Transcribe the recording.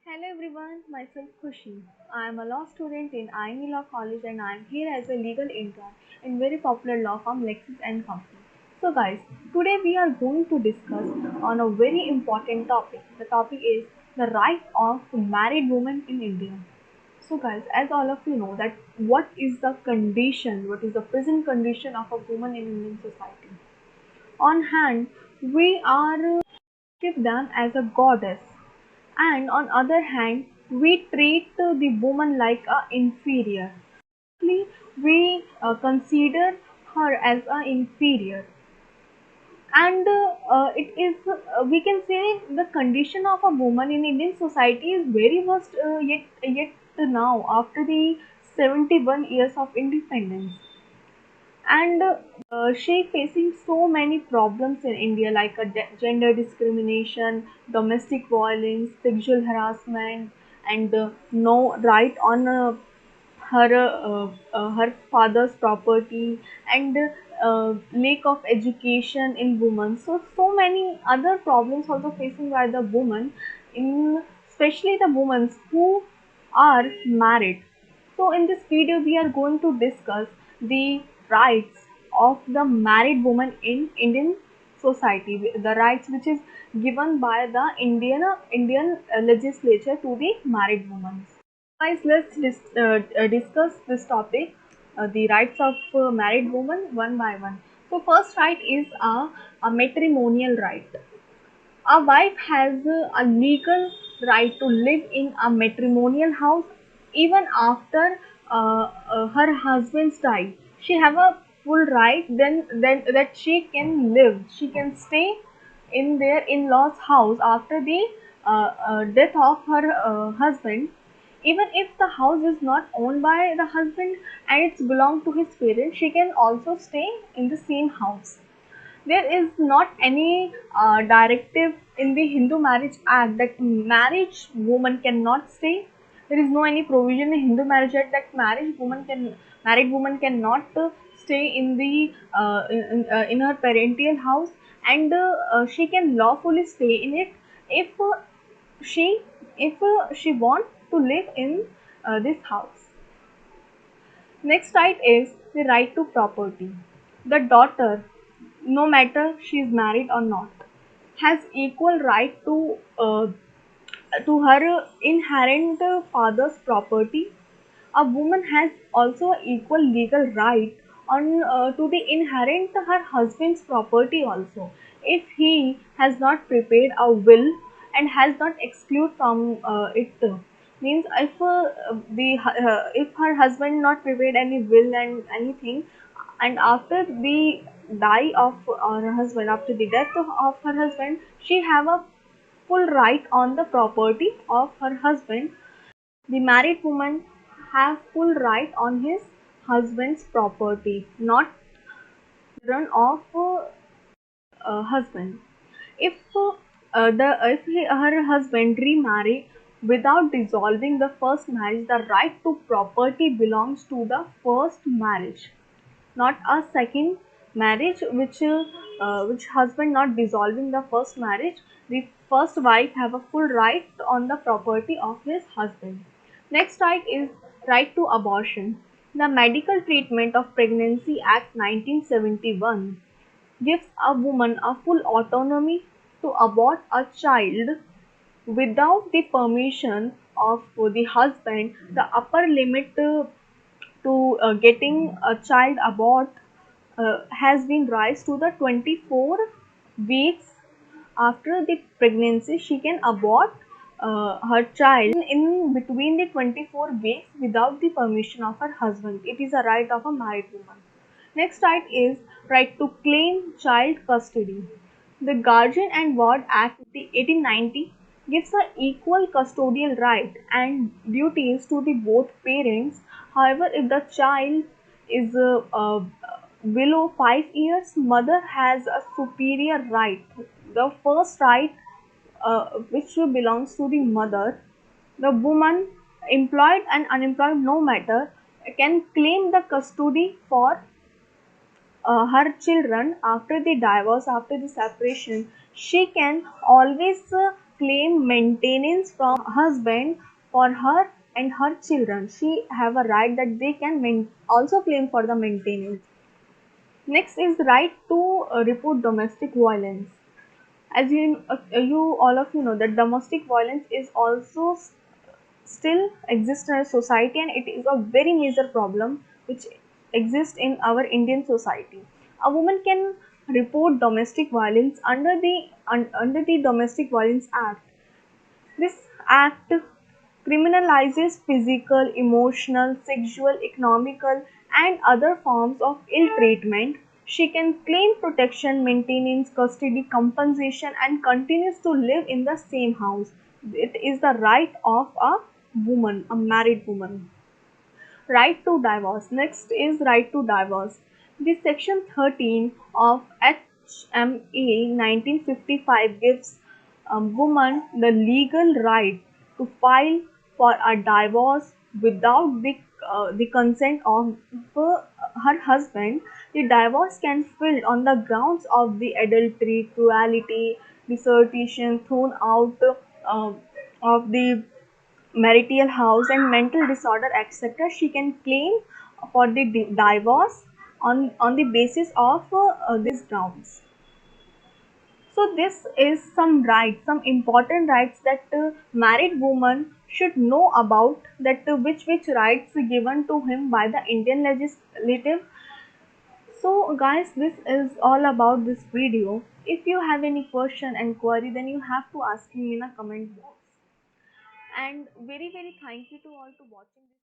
Hello everyone, myself Khushi. I am a law student in IME Law College and I am here as a legal intern in very popular law firm Lexis and Company. So guys, today we are going to discuss on a very important topic. The topic is the right of married women in India. So guys, as all of you know that what is the present condition of a woman in Indian society. On hand, we are worship them as a goddess, and on other hand we treat the woman like a inferior. We consider her as a inferior, and it is we can say the condition of a woman in Indian society is very worst, yet now after the 71 years of independence, and she facing so many problems in India like gender discrimination, domestic violence, sexual harassment, and no right on her father's property, and lack of education in women. So many other problems also facing by the woman, in especially the women who are married. So in this video, we are going to discuss the rights of the married woman in Indian society, the rights which is given by the Indian legislature to the married women. Guys, let's discuss this topic, the rights of married women one by one. So first right is a matrimonial right. A wife has a legal right to live in a matrimonial house even after her husband's die. She have a full right then that she can live. She can stay in their in-laws' house after the death of her husband, even if the house is not owned by the husband and it's belong to his parents. She can also stay in the same house. There is not any directive in the Hindu Marriage Act that marriage woman cannot stay. There is no any provision in Hindu Marriage Act that married woman cannot stay in the in her parental house, and she can lawfully stay in it if she she want to live in this house. Next right is the right to property. The daughter, no matter she is married or not, has equal right to her inherent father's property. A woman has also equal legal right on to the inherent her husband's property also, if he has not prepared a will and has not exclude from it. Means if her husband not prepared any will and anything, and after the die of her husband, after the death of her husband, she have a full right on the property of her husband. The married woman have full right on his husband's property, not run of husband. If her husband remarry without dissolving the first marriage, the right to property belongs to the first marriage, not a second marriage, which husband not dissolving the first marriage. The first wife have a full right on the property of his husband. Next right is right to abortion. The Medical Treatment of Pregnancy Act 1971 gives a woman a full autonomy to abort a child without the permission of the husband. The upper limit to getting a child abort has been raised to the 24 weeks. After the pregnancy, she can abort her child in between the 24 weeks without the permission of her husband. It is a right of a married woman. Next right is right to claim child custody. The Guardian and Ward Act of 1890 gives an equal custodial right and duties to the both parents. However, if the child is below 5 years, mother has a superior right. The first right, which belongs to the mother. The woman, employed and unemployed, no matter, can claim the custody for her children after the divorce, after the separation. She can always claim maintenance from husband for her and her children. She have a right that they can also claim for the maintenance. Next is right to report domestic violence. As you all of you know that domestic violence is also still exists in our society, and it is a very major problem which exists in our Indian society. A woman can report domestic violence under the Domestic Violence Act. This act criminalizes physical, emotional, sexual, economical, and other forms of ill treatment. She can claim protection, maintenance, custody, compensation, and continues to live in the same house. It is the right of a woman, a married woman. Right to divorce. Next is right to divorce. The section 13 of HMA 1955 gives a woman the legal right to file for a divorce without the consent of her husband. The divorce can be filed on the grounds of the adultery, cruelty, desertion, thrown out uh, of the marital house, and mental disorder, etc. She can claim for the divorce on the basis of these grounds. So this is some rights, some important rights that married woman should know about, that which rights given to him by the Indian legislative. So guys, this is all about this video. If you have any question and query, then you have to ask me in a comment box. And very thank you to all to watching this.